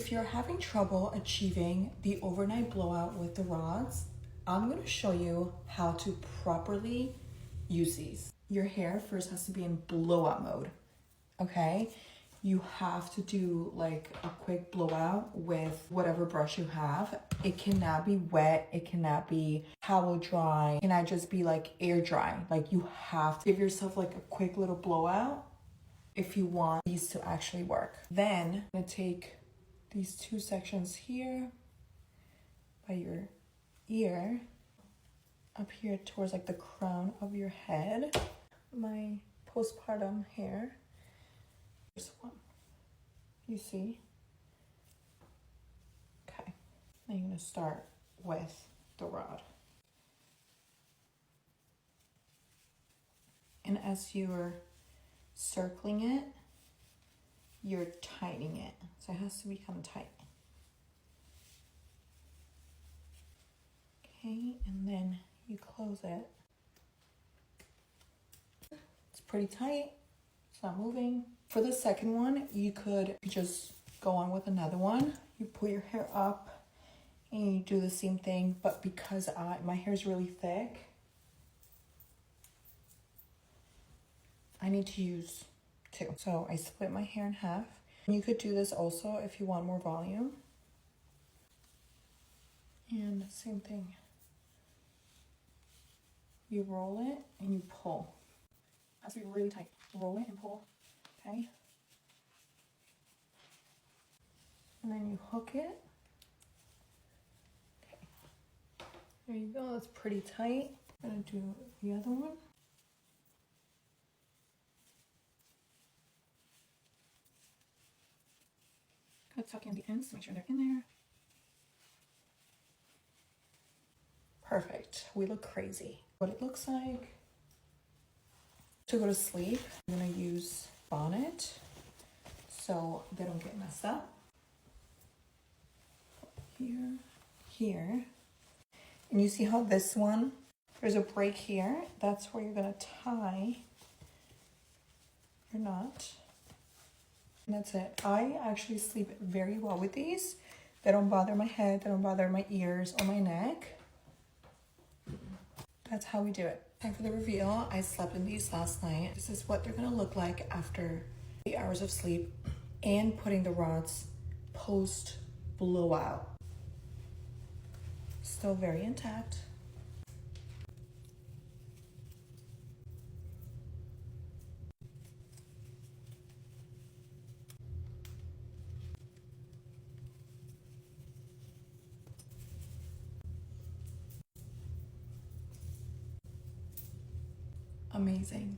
If you're having trouble achieving the overnight blowout with the rods, I'm gonna show you how to properly use these. Your hair first has to be in blowout mode, okay? You have to do like a quick blowout with whatever brush you have. It cannot be wet, it cannot be towel dry, it cannot just be like air dry. Like you have to give yourself like a quick little blowout if you want these to actually work. Then I'm gonna take these two sections here by your ear, up here towards like the crown of your head, my postpartum hair. Here's one. You see? Okay. Now you're gonna start with the rod. And as you're circling it, you're tightening it. So it has to be kind of tight. Okay, and then you close it. It's pretty tight. It's not moving. For the second one, you could just go on with another one. You pull your hair up and you do the same thing, but because my hair is really thick, I need to use two. So I split my hair in half. You could do this also if you want more volume. And same thing. You roll it and you pull. It has to be really tight. Roll it and pull, okay? And then you hook it. Okay. There you go, that's pretty tight. I'm gonna do the other one. Gotta tuck in the ends to make sure they're in there. Perfect, we look crazy. What it looks like. To go to sleep, I'm gonna use bonnet so they don't get messed up. Here, here. And you see how this one, there's a break here. That's where you're gonna tie your knot. And that's it. I actually sleep very well with these. They don't bother my head, they don't bother my ears or my neck. That's how we do it. Time for the reveal. I slept in these last night. This is what they're gonna look like after 8 hours of sleep and putting the rods post blowout. Still very intact. Amazing.